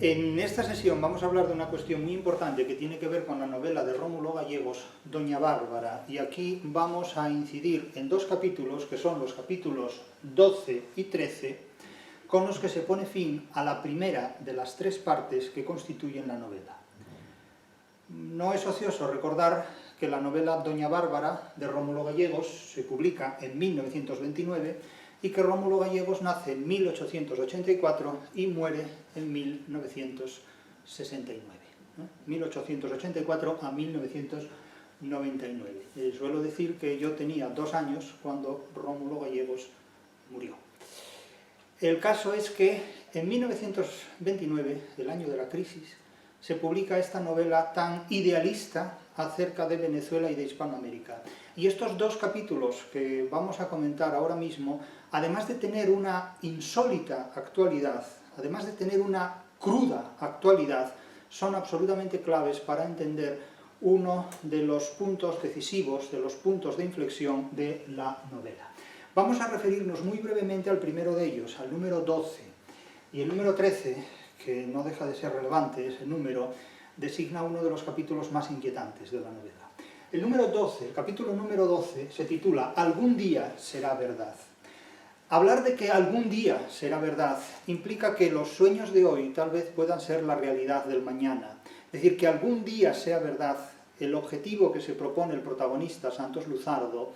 En esta sesión vamos a hablar de una cuestión muy importante que tiene que ver con la novela de Rómulo Gallegos, Doña Bárbara, y aquí vamos a incidir en dos capítulos, que son los capítulos 12 y 13, con los que se pone fin a la primera de las tres partes que constituyen la novela. No es ocioso recordar que la novela Doña Bárbara de Rómulo Gallegos se publica en 1929 y que Rómulo Gallegos nace en 1884 y muere en 1969. 1884 a 1999. Suelo decir que yo tenía 2 años cuando Rómulo Gallegos murió. El caso es que en 1929, el año de la crisis, se publica esta novela tan idealista acerca de Venezuela y de Hispanoamérica. Y estos dos capítulos que vamos a comentar ahora mismo, además de tener una insólita actualidad, además de tener una cruda actualidad, son absolutamente claves para entender uno de los puntos decisivos, de los puntos de inflexión de la novela. Vamos a referirnos muy brevemente al primero de ellos, al número 12. Y el número 13, que no deja de ser relevante, ese número designa uno de los capítulos más inquietantes de la novela. El número 12, el capítulo número 12, se titula Algún día será verdad. Hablar de que algún día será verdad implica que los sueños de hoy tal vez puedan ser la realidad del mañana. Es decir, que algún día sea verdad el objetivo que se propone el protagonista, Santos Luzardo,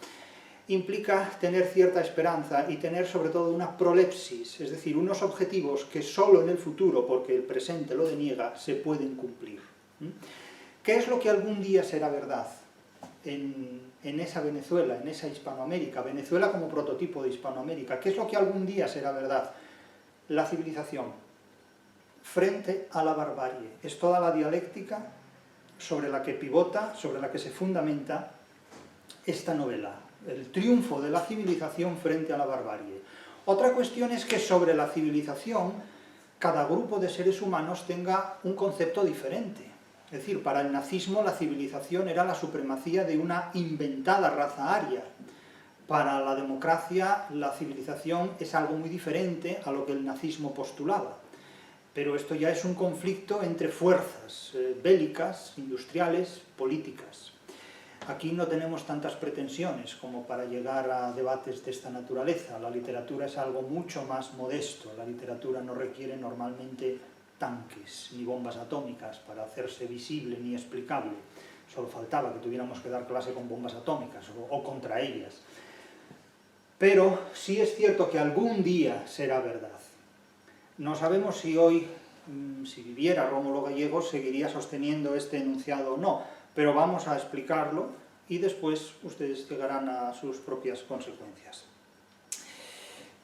implica tener cierta esperanza y tener sobre todo una prolepsis, es decir, unos objetivos que solo en el futuro, porque el presente lo deniega, se pueden cumplir. ¿Qué es lo que algún día será verdad en esa Venezuela, en esa Hispanoamérica? Venezuela como prototipo de Hispanoamérica. ¿Qué es lo que algún día será verdad? La civilización frente a la barbarie. Es toda la dialéctica sobre la que pivota, sobre la que se fundamenta esta novela. El triunfo de la civilización frente a la barbarie. Otra cuestión es que sobre la civilización cada grupo de seres humanos tenga un concepto diferente. Es decir, para el nazismo la civilización era la supremacía de una inventada raza aria. Para la democracia la civilización es algo muy diferente a lo que el nazismo postulaba. Pero esto ya es un conflicto entre fuerzas bélicas, industriales, políticas. Aquí no tenemos tantas pretensiones como para llegar a debates de esta naturaleza. La literatura es algo mucho más modesto. La literatura no requiere normalmente tanques ni bombas atómicas para hacerse visible ni explicable. Solo faltaba que tuviéramos que dar clase con bombas atómicas o contra ellas. Pero sí es cierto que algún día será verdad. No sabemos si hoy, si viviera Rómulo Gallegos, seguiría sosteniendo este enunciado o no, pero vamos a explicarlo y después ustedes llegarán a sus propias consecuencias.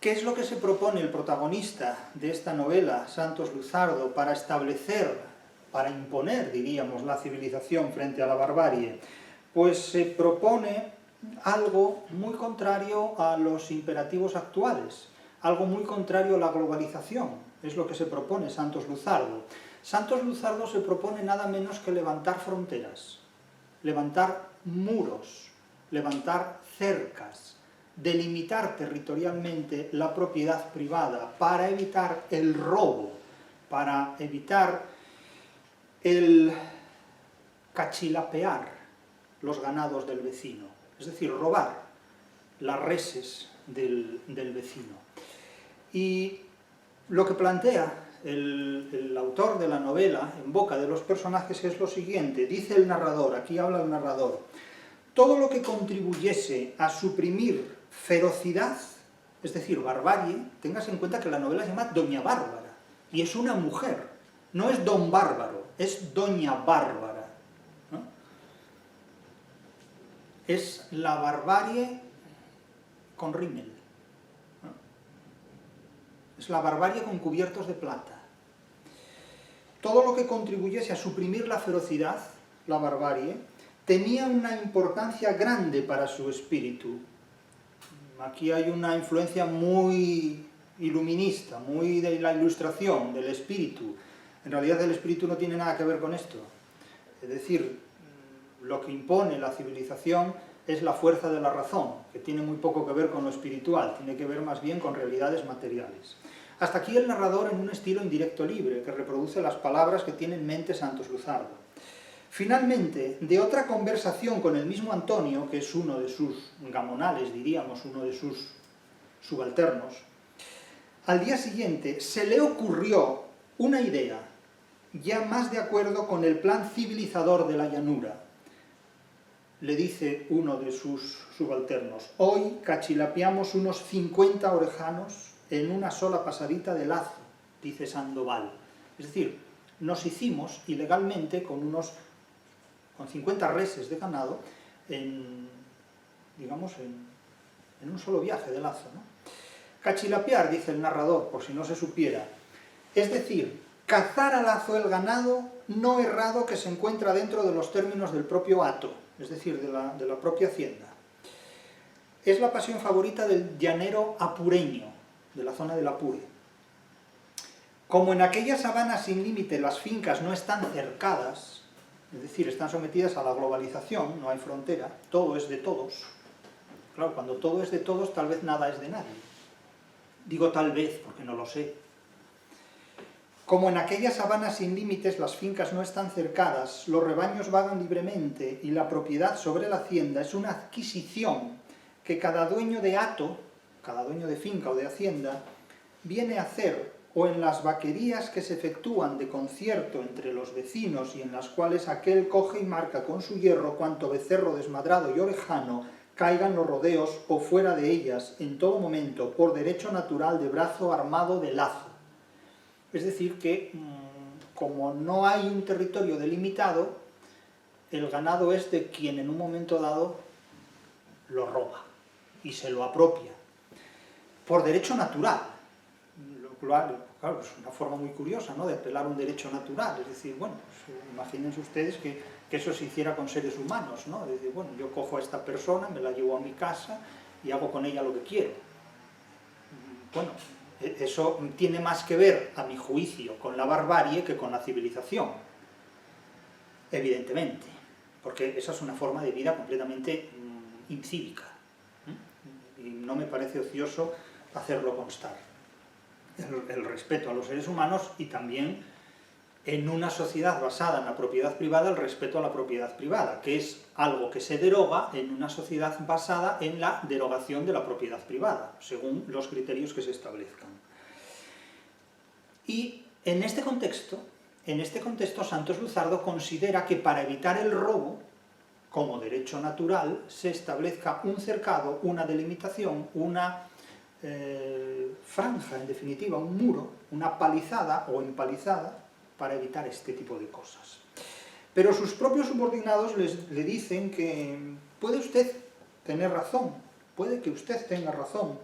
¿Qué es lo que se propone el protagonista de esta novela, Santos Luzardo, para establecer, para imponer, diríamos, la civilización frente a la barbarie? Pues se propone algo muy contrario a los imperativos actuales, algo muy contrario a la globalización, es lo que se propone Santos Luzardo. Santos Luzardo se propone nada menos que levantar fronteras, levantar muros, levantar cercas, delimitar territorialmente la propiedad privada para evitar el robo, para evitar el cachilapear los ganados del vecino, es decir, robar las reses del vecino. Y lo que plantea el autor de la novela, en boca de los personajes, es lo siguiente. Dice el narrador, aquí habla el narrador: todo lo que contribuyese a suprimir ferocidad, es decir, barbarie. Tengas en cuenta que la novela se llama Doña Bárbara, y es una mujer, no es Don Bárbaro, es Doña Bárbara, ¿no? Es la barbarie con rímel. Es la barbarie con cubiertos de plata. Todo lo que contribuyese a suprimir la ferocidad, la barbarie, tenía una importancia grande para su espíritu. Aquí hay una influencia muy iluminista, muy de la ilustración, del espíritu. En realidad el espíritu no tiene nada que ver con esto. Es decir, lo que impone la civilización es la fuerza de la razón, que tiene muy poco que ver con lo espiritual, tiene que ver más bien con realidades materiales. Hasta aquí el narrador en un estilo indirecto libre, que reproduce las palabras que tiene en mente Santos Luzardo. Finalmente, de otra conversación con el mismo Antonio, que es uno de sus gamonales, diríamos, uno de sus subalternos, al día siguiente se le ocurrió una idea, ya más de acuerdo con el plan civilizador de la llanura. Le dice uno de sus subalternos: hoy cachilapiamos unos 50 orejanos en una sola pasadita de lazo, dice Sandoval. Es decir, nos hicimos ilegalmente con 50 reses de ganado digamos, en un solo viaje de lazo, ¿no? Cachilapiar, dice el narrador, por si no se supiera, es decir, cazar a lazo el ganado no errado que se encuentra dentro de los términos del propio hato, es decir, de la propia hacienda. Es la pasión favorita del llanero apureño, de la zona del Apure. Como en aquella sabana sin límite las fincas no están cercadas, es decir, están sometidas a la globalización, no hay frontera, todo es de todos. Claro, cuando todo es de todos, tal vez nada es de nadie. Digo tal vez, porque no lo sé. Como en aquella sabana sin límites las fincas no están cercadas, los rebaños vagan libremente y la propiedad sobre la hacienda es una adquisición que cada dueño de hato, cada dueño de finca o de hacienda, viene a hacer, o en las vaquerías que se efectúan de concierto entre los vecinos y en las cuales aquel coge y marca con su hierro cuanto becerro desmadrado y orejano caigan los rodeos o fuera de ellas en todo momento por derecho natural de brazo armado de lazo. Es decir que, como no hay un territorio delimitado, el ganado es de quien en un momento dado lo roba y se lo apropia, por derecho natural. Lo cual, claro, es una forma muy curiosa, ¿no?, de apelar a un derecho natural. Es decir, bueno, pues, imagínense ustedes que eso se hiciera con seres humanos, ¿no? Es decir, bueno, yo cojo a esta persona, me la llevo a mi casa y hago con ella lo que quiero. Bueno, eso tiene más que ver, a mi juicio, con la barbarie que con la civilización, evidentemente, porque esa es una forma de vida completamente incívica, y no me parece ocioso hacerlo constar. El respeto a los seres humanos y también, en una sociedad basada en la propiedad privada, el respeto a la propiedad privada, que es algo que se deroga en una sociedad basada en la derogación de la propiedad privada, según los criterios que se establezcan. Y en este contexto Santos Luzardo considera que para evitar el robo, como derecho natural, se establezca un cercado, una delimitación, una franja, en definitiva, un muro, una palizada o empalizada, para evitar este tipo de cosas. Pero sus propios subordinados le dicen que puede usted tener razón, puede que usted tenga razón,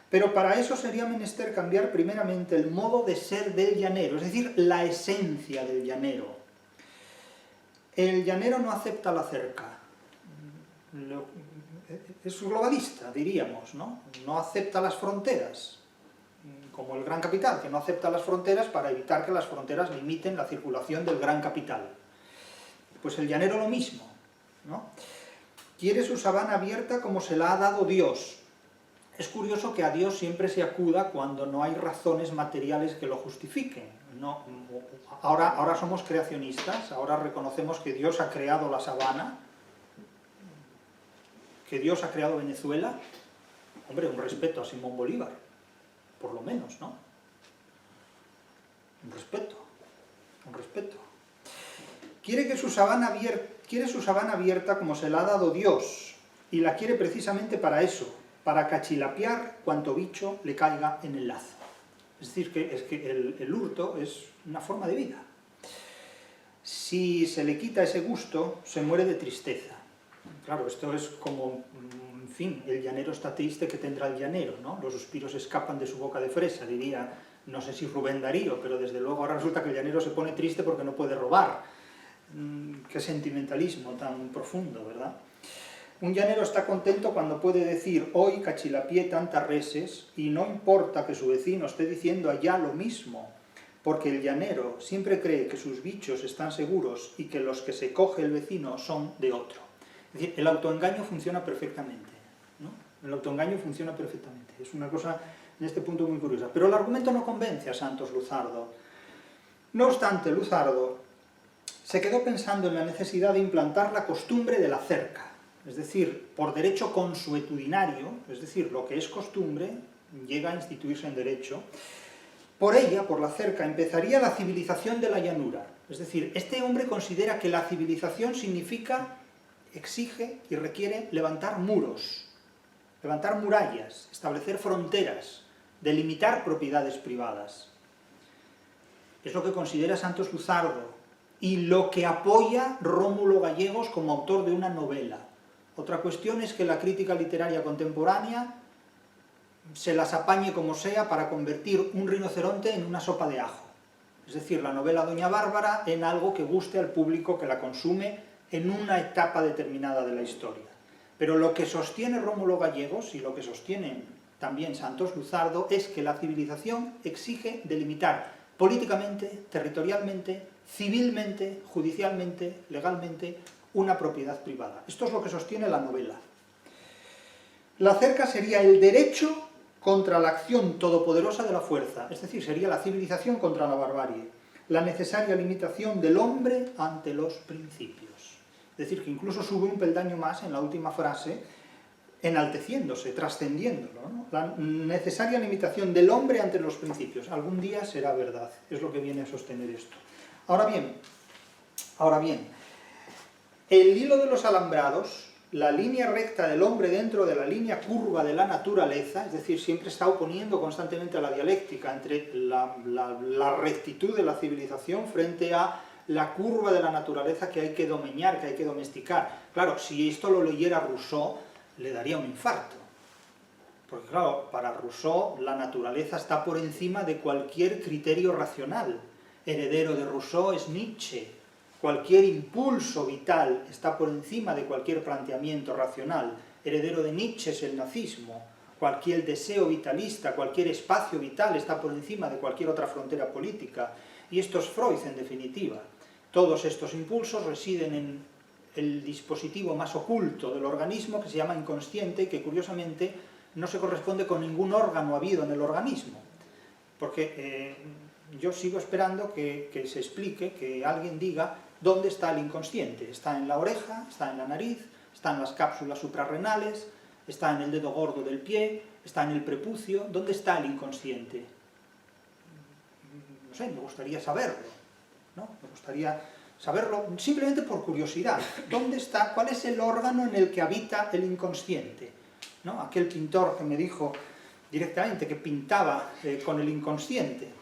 pero para eso sería menester cambiar primeramente el modo de ser del llanero, es decir, la esencia del llanero. El llanero no acepta la cerca, es globalista, diríamos, ¿no? No acepta las fronteras, como el gran capital, que no acepta las fronteras para evitar que las fronteras limiten la circulación del gran capital. Pues el llanero lo mismo, ¿no? Quiere su sabana abierta como se la ha dado Dios. Es curioso que a Dios siempre se acuda cuando no hay razones materiales que lo justifiquen. No, ahora somos creacionistas, ahora reconocemos que Dios ha creado la sabana, que Dios ha creado Venezuela. Hombre, un respeto a Simón Bolívar, por lo menos, ¿no? Un respeto. Quiere su sabana abierta como se la ha dado Dios, y la quiere precisamente para eso, para cachilapiar cuanto bicho le caiga en el lazo. Es decir, que el hurto es una forma de vida. Si se le quita ese gusto, se muere de tristeza. Claro, esto es como, en fin, el llanero está triste, que tendrá el llanero, ¿no? Los suspiros escapan de su boca de fresa, diría, no sé si Rubén Darío, pero desde luego ahora resulta que el llanero se pone triste porque no puede robar. Qué sentimentalismo tan profundo, ¿verdad? Un llanero está contento cuando puede decir, hoy cachilapié tantas reses, y no importa que su vecino esté diciendo allá lo mismo, porque el llanero siempre cree que sus bichos están seguros y que los que se coge el vecino son de otro. Es decir, el autoengaño funciona perfectamente, ¿no? El autoengaño funciona perfectamente. Es una cosa en este punto muy curiosa. Pero el argumento no convence a Santos Luzardo. No obstante, Luzardo se quedó pensando en la necesidad de implantar la costumbre de la cerca, es decir, por derecho consuetudinario, es decir, lo que es costumbre, llega a instituirse en derecho. Por ella, por la cerca, empezaría la civilización de la llanura. Es decir, este hombre considera que la civilización significa, exige y requiere levantar muros, levantar murallas, establecer fronteras, delimitar propiedades privadas. Es lo que considera Santos Luzardo y lo que apoya Rómulo Gallegos como autor de una novela. Otra cuestión es que la crítica literaria contemporánea se las apañe como sea para convertir un rinoceronte en una sopa de ajo. Es decir, la novela Doña Bárbara en algo que guste al público que la consume en una etapa determinada de la historia. Pero lo que sostiene Rómulo Gallegos y lo que sostiene también Santos Luzardo es que la civilización exige delimitar políticamente, territorialmente, civilmente, judicialmente, legalmente, una propiedad privada. Esto es lo que sostiene la novela. La cerca sería el derecho contra la acción todopoderosa de la fuerza, es decir, sería la civilización contra la barbarie, la necesaria limitación del hombre ante los principios. Es decir, que incluso sube un peldaño más en la última frase, enalteciéndose, trascendiéndolo, ¿no? La necesaria limitación del hombre ante los principios. Algún día será verdad, es lo que viene a sostener esto. Ahora bien, el hilo de los alambrados, la línea recta del hombre dentro de la línea curva de la naturaleza, es decir, siempre está oponiendo constantemente a la dialéctica entre la rectitud de la civilización frente a la curva de la naturaleza que hay que domeñar, que hay que domesticar. Claro, si esto lo leyera Rousseau, le daría un infarto. Porque claro, para Rousseau la naturaleza está por encima de cualquier criterio racional. Heredero de Rousseau es Nietzsche. Cualquier impulso vital está por encima de cualquier planteamiento racional. Heredero de Nietzsche es el nazismo. Cualquier deseo vitalista, cualquier espacio vital está por encima de cualquier otra frontera política. Y esto es Freud, en definitiva. Todos estos impulsos residen en el dispositivo más oculto del organismo, que se llama inconsciente, y que curiosamente no se corresponde con ningún órgano habido en el organismo. Porque yo sigo esperando que se explique, que alguien diga dónde está el inconsciente. Está en la oreja, está en la nariz, está en las cápsulas suprarrenales, está en el dedo gordo del pie, está en el prepucio. ¿Dónde está el inconsciente? No sé, me gustaría saberlo, ¿no? Me gustaría saberlo simplemente por curiosidad. ¿Dónde está? ¿Cuál es el órgano en el que habita el inconsciente? ¿No? Aquel pintor que me dijo directamente que pintaba con el inconsciente.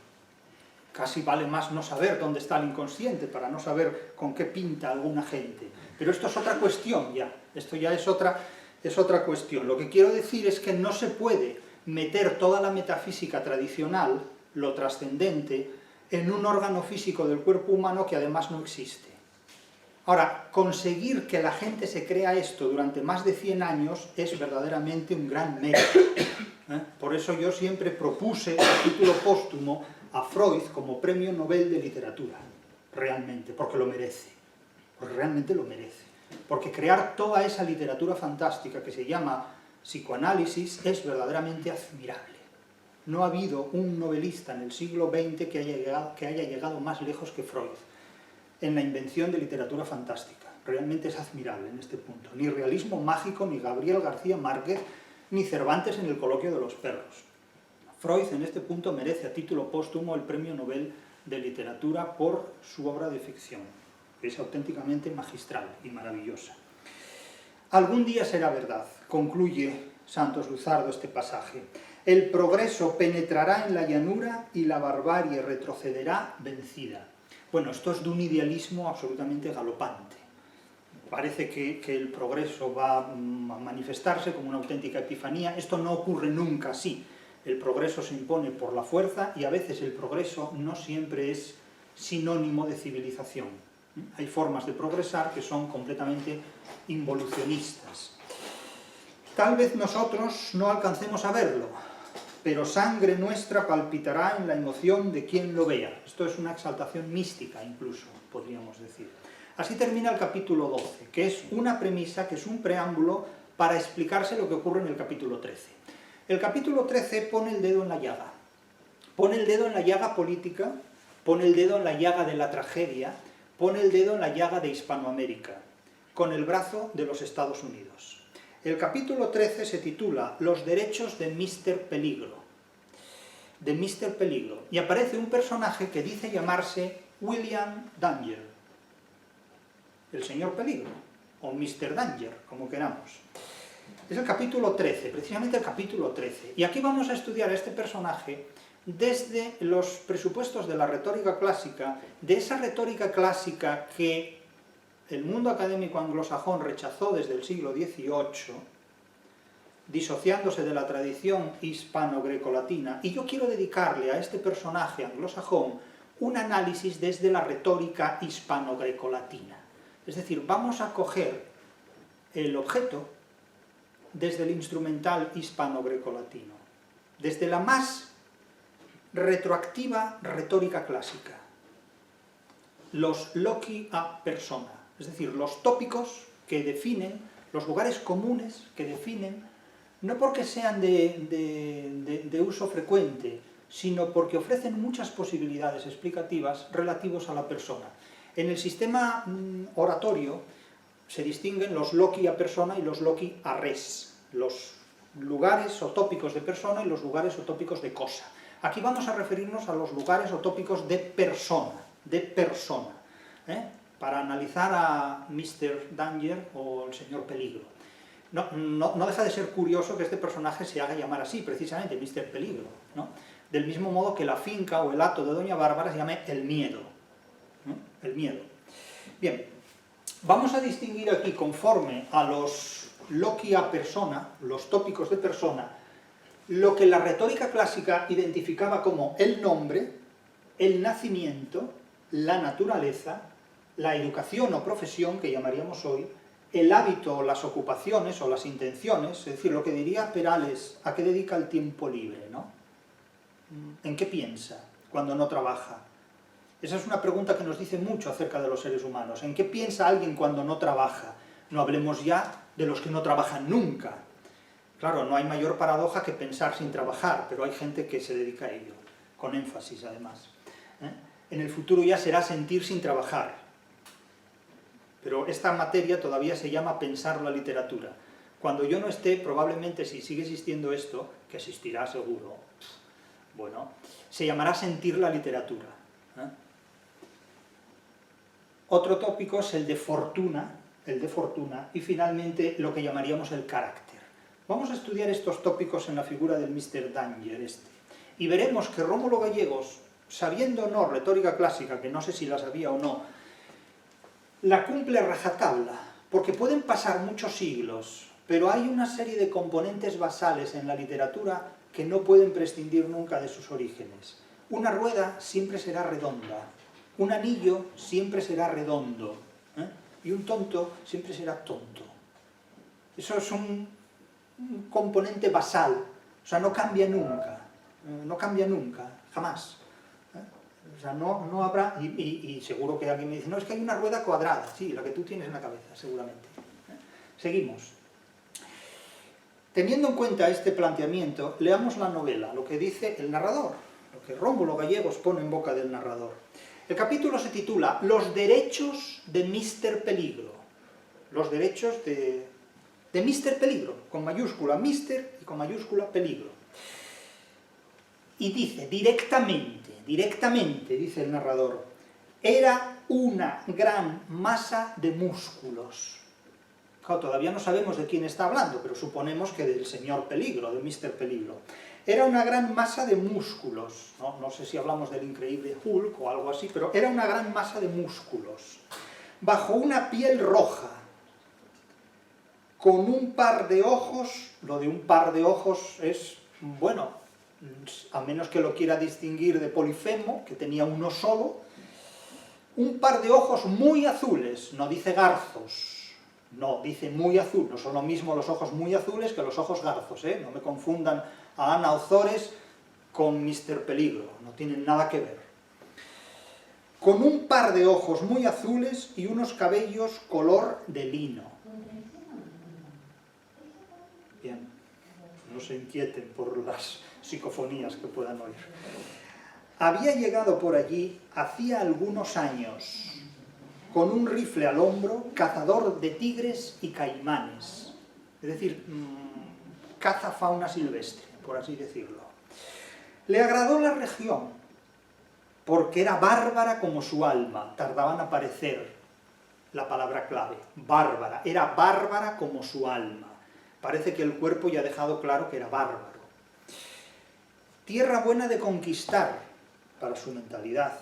Casi vale más no saber dónde está el inconsciente para no saber con qué pinta alguna gente. Pero esto es otra cuestión ya. Esto ya es otra cuestión. Lo que quiero decir es que no se puede meter toda la metafísica tradicional, lo trascendente, en un órgano físico del cuerpo humano que además no existe. Ahora, conseguir que la gente se crea esto durante más de 100 años es verdaderamente un gran mérito. Por eso yo siempre propuse a título póstumo a Freud como premio Nobel de literatura, realmente, porque lo merece, porque realmente lo merece. Porque crear toda esa literatura fantástica que se llama psicoanálisis es verdaderamente admirable. No ha habido un novelista en el siglo XX que haya llegado más lejos que Freud en la invención de literatura fantástica. Realmente es admirable en este punto. Ni realismo mágico, ni Gabriel García Márquez, ni Cervantes en el coloquio de los perros. Freud en este punto merece a título póstumo el premio Nobel de literatura por su obra de ficción, que es auténticamente magistral y maravillosa. Algún día será verdad, concluye Santos Luzardo este pasaje. El progreso penetrará en la llanura y la barbarie retrocederá vencida. Bueno, esto es de un idealismo absolutamente galopante. Parece que el progreso va a manifestarse como una auténtica epifanía. Esto no ocurre nunca así. El progreso se impone por la fuerza y a veces el progreso no siempre es sinónimo de civilización. Hay formas de progresar que son completamente involucionistas. Tal vez nosotros no alcancemos a verlo, pero sangre nuestra palpitará en la emoción de quien lo vea. Esto es una exaltación mística, incluso, podríamos decir. Así termina el capítulo 12, que es una premisa, que es un preámbulo para explicarse lo que ocurre en el capítulo 13. El capítulo 13 pone el dedo en la llaga. Pone el dedo en la llaga política, pone el dedo en la llaga de la tragedia, pone el dedo en la llaga de Hispanoamérica, con el brazo de los Estados Unidos. El capítulo 13 se titula Los derechos de Mr. Peligro. De Mr. Peligro. Y aparece un personaje que dice llamarse William Danger. El señor Peligro, o Mr. Danger, como queramos. Es el capítulo 13, precisamente el capítulo 13. Y aquí vamos a estudiar a este personaje desde los presupuestos de la retórica clásica, de esa retórica clásica que el mundo académico anglosajón rechazó desde el siglo XVIII, disociándose de la tradición hispano-grecolatina, y yo quiero dedicarle a este personaje anglosajón un análisis desde la retórica hispano-grecolatina. Es decir, vamos a coger el objeto desde el instrumental hispano-grecolatino, desde la más retroactiva retórica clásica, los loci a persona, es decir, los tópicos que definen, los lugares comunes que definen, no porque sean de uso frecuente, sino porque ofrecen muchas posibilidades explicativas relativos a la persona. En el sistema oratorio se distinguen los loci a persona y los loci a res, los lugares o tópicos de persona y los lugares o tópicos de cosa. Aquí vamos a referirnos a los lugares o tópicos de persona, para analizar a Mr. Danger o el señor Peligro. No deja de ser curioso que este personaje se haga llamar así, precisamente, Mr. Peligro, ¿no? Del mismo modo que la finca o el hato de Doña Bárbara se llame El Miedo, ¿no? El Miedo. Bien, vamos a distinguir aquí, conforme a los loci a persona, los tópicos de persona, lo que la retórica clásica identificaba como el nombre, el nacimiento, la naturaleza, la educación o profesión, que llamaríamos hoy, el hábito o las ocupaciones o las intenciones, es decir, lo que diría Perales, ¿a qué dedica el tiempo libre, no? ¿En qué piensa cuando no trabaja? Esa es una pregunta que nos dice mucho acerca de los seres humanos. ¿En qué piensa alguien cuando no trabaja? No hablemos ya de los que no trabajan nunca. Claro, no hay mayor paradoja que pensar sin trabajar, pero hay gente que se dedica a ello, con énfasis además. En el futuro ya será sentir sin trabajar. Pero esta materia todavía se llama pensar la literatura. Cuando yo no esté, probablemente, si sigue existiendo esto, que existirá seguro, bueno, se llamará sentir la literatura. Otro tópico es el de fortuna, y finalmente lo que llamaríamos el carácter. Vamos a estudiar estos tópicos en la figura del Mr. Danger y veremos que Rómulo Gallegos, sabiendo o no retórica clásica, que no sé si la sabía o no, la cumple a rajatabla, porque pueden pasar muchos siglos, pero hay una serie de componentes basales en la literatura que no pueden prescindir nunca de sus orígenes. Una rueda siempre será redonda, un anillo siempre será redondo, y un tonto siempre será tonto. Eso es un componente basal, o sea, no cambia nunca, jamás. O sea, no habrá, y seguro que alguien me dice, no, es que hay una rueda cuadrada, sí, la que tú tienes en la cabeza, seguramente. Seguimos. Teniendo en cuenta este planteamiento, leamos la novela, lo que dice el narrador, lo que Rómulo Gallegos pone en boca del narrador. El capítulo se titula Los derechos de Mr. Peligro. Los derechos de Mr. Peligro, con mayúscula Mr. y con mayúscula Peligro. Y dice, directamente, dice el narrador, era una gran masa de músculos. Claro, todavía no sabemos de quién está hablando, pero suponemos que del señor Peligro, de Mr. Peligro. Era una gran masa de músculos, no sé si hablamos del increíble Hulk o algo así, pero era una gran masa de músculos, bajo una piel roja, con un par de ojos. Lo de un par de ojos es, bueno, a menos que lo quiera distinguir de Polifemo, que tenía uno solo, un par de ojos muy azules, no dice garzos, no, dice muy azul, no son lo mismo los ojos muy azules que los ojos garzos, no me confundan a Ana Ozores con Mr. Peligro, no tienen nada que ver. Con un par de ojos muy azules y unos cabellos color de lino. Bien, no se inquieten por las psicofonías que puedan oír. Había llegado por allí hacía algunos años, con un rifle al hombro, cazador de tigres y caimanes, es decir, caza fauna silvestre, por así decirlo. Le agradó la región, porque era bárbara como su alma, tardaba en aparecer la palabra clave, bárbara, era bárbara como su alma. Parece que el cuerpo ya ha dejado claro que era bárbaro. Tierra buena de conquistar, para su mentalidad,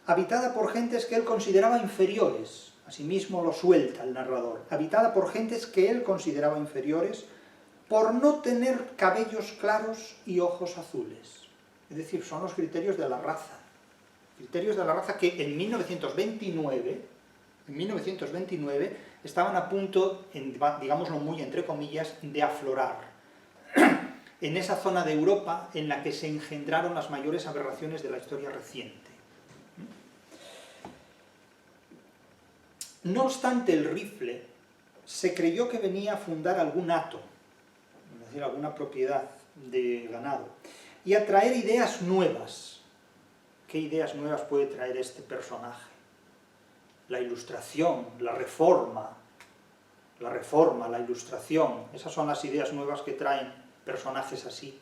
habitada por gentes que él consideraba inferiores, asimismo lo suelta el narrador, habitada por gentes que él consideraba inferiores por no tener cabellos claros y ojos azules. Es decir, son los criterios de la raza que en 1929 estaban a punto, digámoslo muy entre comillas, de aflorar en esa zona de Europa en la que se engendraron las mayores aberraciones de la historia reciente. No obstante, el rifle se creyó que venía a fundar algún hato, es decir, alguna propiedad de ganado, y a traer ideas nuevas. ¿Qué ideas nuevas puede traer este personaje? La ilustración, la reforma, la ilustración, esas son las ideas nuevas que traen personajes así,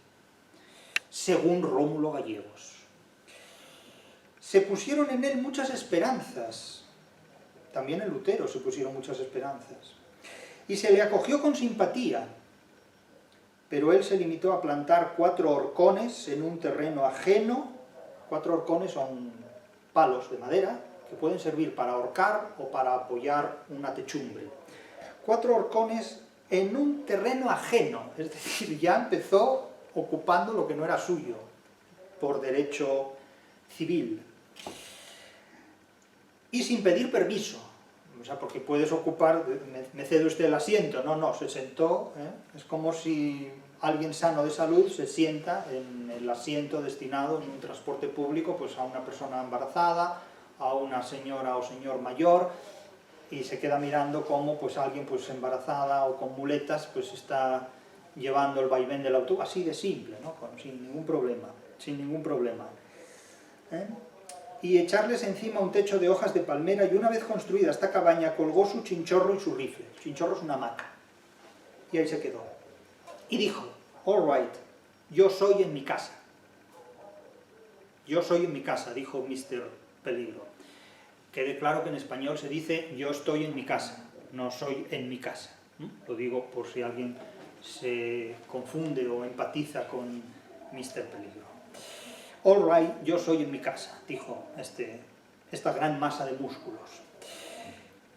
según Rómulo Gallegos. Se pusieron en él muchas esperanzas, también en Lutero se pusieron muchas esperanzas, y se le acogió con simpatía, pero él se limitó a plantar 4 horcones en un terreno ajeno. 4 horcones son palos de madera que pueden servir para ahorcar o para apoyar una techumbre. 4 horcones en un terreno ajeno, es decir, ya empezó ocupando lo que no era suyo, por derecho civil. Y sin pedir permiso, o sea, porque puedes ocupar, me cede usted el asiento, no, se sentó, es como si alguien sano de salud se sienta en el asiento destinado en un transporte público pues a una persona embarazada, a una señora o señor mayor, y se queda mirando cómo pues alguien pues embarazada o con muletas pues está llevando el vaivén del autobús, así de simple, ¿no? Sin ningún problema. Y echarles encima un techo de hojas de palmera, y una vez construida esta cabaña colgó su chinchorro y su rifle. Chinchorro es una hamaca. Y ahí se quedó. Y dijo, all right, yo soy en mi casa. Yo soy en mi casa, dijo Mr. Peligro. Quede claro que en español se dice yo estoy en mi casa, no soy en mi casa. Lo digo por si alguien se confunde o empatiza con Mr. Peligro. All right, yo soy en mi casa, dijo esta gran masa de músculos.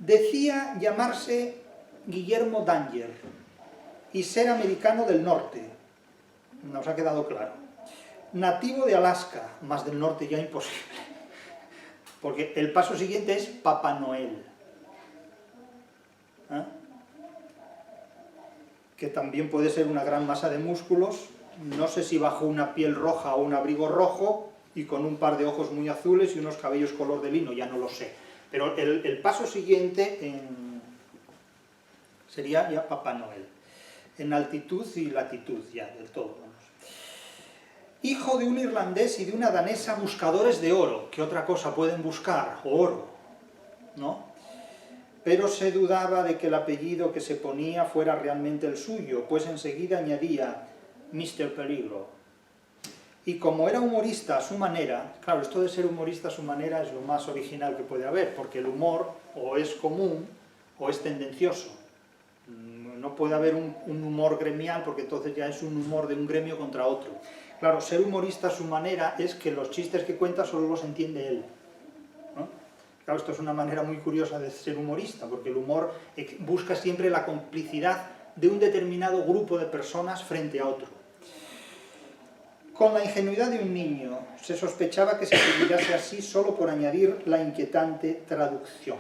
Decía llamarse Guillermo Danger y ser americano del norte, nos ha quedado claro. Nativo de Alaska, más del norte ya imposible, porque el paso siguiente es Papá Noel, que también puede ser una gran masa de músculos, no sé si bajo una piel roja o un abrigo rojo y con un par de ojos muy azules y unos cabellos color de lino, ya no lo sé. Pero el paso siguiente sería ya Papá Noel, en altitud y latitud ya, del todo. Vamos. Hijo de un irlandés y de una danesa buscadores de oro, ¿qué otra cosa pueden buscar? Oro, ¿no? Pero se dudaba de que el apellido que se ponía fuera realmente el suyo, pues enseguida añadía Mr. Peligro. Y como era humorista a su manera, claro, esto de ser humorista a su manera es lo más original que puede haber, porque el humor o es común o es tendencioso. No puede haber un humor gremial, porque entonces ya es un humor de un gremio contra otro. Claro, ser humorista a su manera es que los chistes que cuenta solo los entiende él, ¿no? Claro, esto es una manera muy curiosa de ser humorista, porque el humor busca siempre la complicidad de un determinado grupo de personas frente a otro. Con la ingenuidad de un niño, se sospechaba que se apellidase así solo por añadir la inquietante traducción.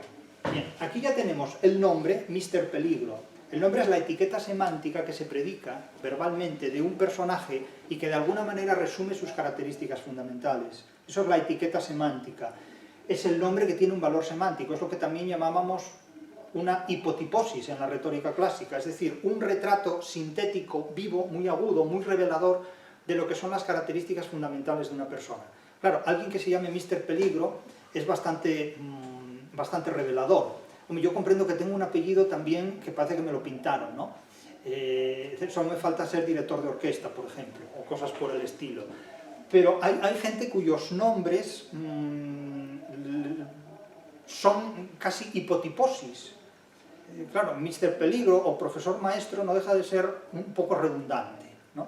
Bien, aquí ya tenemos el nombre, Mr. Peligro. El nombre es la etiqueta semántica que se predica verbalmente de un personaje y que de alguna manera resume sus características fundamentales. Eso es la etiqueta semántica. Es el nombre que tiene un valor semántico, es lo que también llamábamos una hipotiposis en la retórica clásica, es decir, un retrato sintético, vivo, muy agudo, muy revelador de lo que son las características fundamentales de una persona. Claro, alguien que se llame Mr. Peligro es bastante revelador. Hombre, yo comprendo que tengo un apellido también que parece que me lo pintaron, ¿no? Solo me falta ser director de orquesta, por ejemplo, o cosas por el estilo. Pero hay gente cuyos nombres son casi hipotiposis. Claro, Mr. Peligro o Profesor Maestro no deja de ser un poco redundante, ¿no?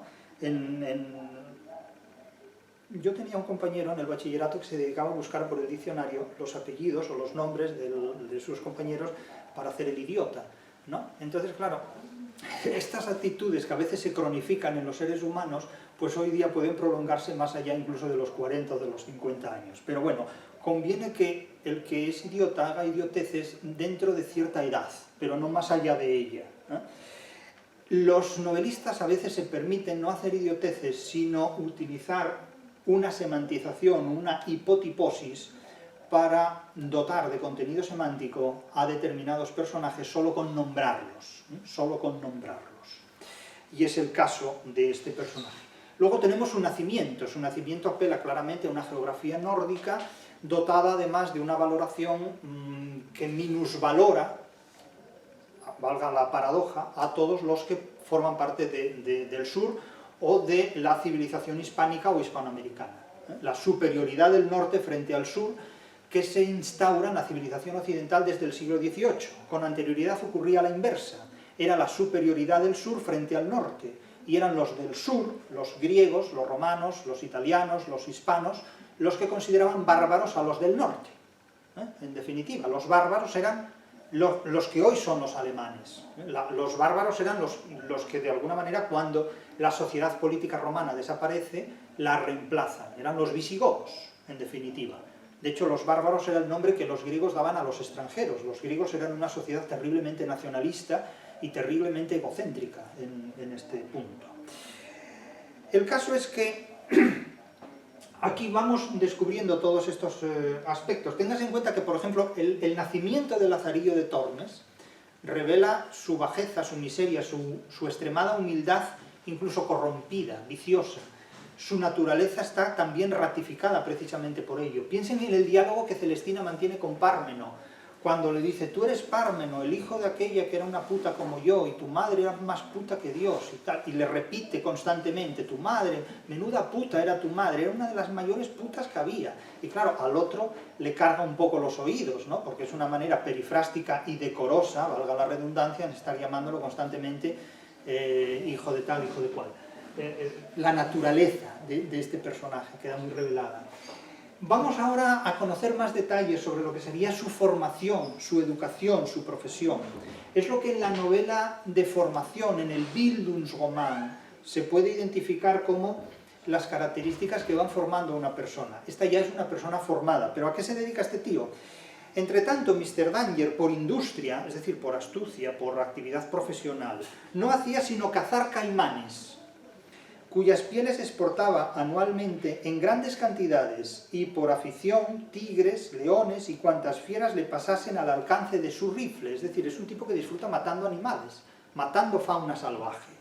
Yo tenía un compañero en el bachillerato que se dedicaba a buscar por el diccionario los apellidos o los nombres de sus compañeros para hacer el idiota, ¿no? Entonces, claro, estas actitudes que a veces se cronifican en los seres humanos, pues hoy día pueden prolongarse más allá incluso de los 40 o de los 50 años. Pero bueno, conviene que el que es idiota haga idioteces dentro de cierta edad, pero no más allá de ella, ¿eh? Los novelistas a veces se permiten no hacer idioteces, sino utilizar una semantización, una hipotiposis, para dotar de contenido semántico a determinados personajes solo con nombrarlos, solo con nombrarlos. Y es el caso de este personaje. Luego tenemos su nacimiento apela claramente a una geografía nórdica, dotada además de una valoración que minusvalora, valga la paradoja, a todos los que forman parte del sur o de la civilización hispánica o hispanoamericana. La superioridad del norte frente al sur, que se instaura en la civilización occidental desde el siglo XVIII. Con anterioridad ocurría la inversa. Era la superioridad del sur frente al norte. Y eran los del sur, los griegos, los romanos, los italianos, los hispanos, los que consideraban bárbaros a los del norte. En definitiva, los bárbaros eran los que hoy son los alemanes. Los bárbaros eran los que de alguna manera, cuando la sociedad política romana desaparece, la reemplazan. Eran los visigodos, en definitiva. De hecho, los bárbaros era el nombre que los griegos daban a los extranjeros. Los griegos eran una sociedad terriblemente nacionalista y terriblemente egocéntrica en este punto. El caso es que aquí vamos descubriendo todos estos aspectos. Tengas en cuenta que, por ejemplo, el nacimiento de Lazarillo de Tormes revela su bajeza, su miseria, su extremada humildad, incluso corrompida, viciosa. Su naturaleza está también ratificada precisamente por ello. Piensen en el diálogo que Celestina mantiene con Pármeno, cuando le dice: tú eres Pármeno, el hijo de aquella que era una puta como yo, y tu madre era más puta que Dios, y tal. Y le repite constantemente: tu madre, menuda puta era tu madre, era una de las mayores putas que había. Y claro, al otro le carga un poco los oídos, ¿no? Porque es una manera perifrástica y decorosa, valga la redundancia, en estar llamándolo constantemente hijo de tal, hijo de cual. La naturaleza de este personaje queda muy revelada. Vamos ahora a conocer más detalles sobre lo que sería su formación, su educación, su profesión. Es lo que en la novela de formación, en el Bildungsroman, se puede identificar como las características que van formando a una persona. Esta ya es una persona formada, pero ¿a qué se dedica este tío? Entre tanto, Mr. Danger, por industria, es decir, por astucia, por actividad profesional, no hacía sino cazar caimanes, cuyas pieles exportaba anualmente en grandes cantidades, y por afición tigres, leones y cuantas fieras le pasasen al alcance de su rifle. Es decir, es un tipo que disfruta matando animales, matando fauna salvaje.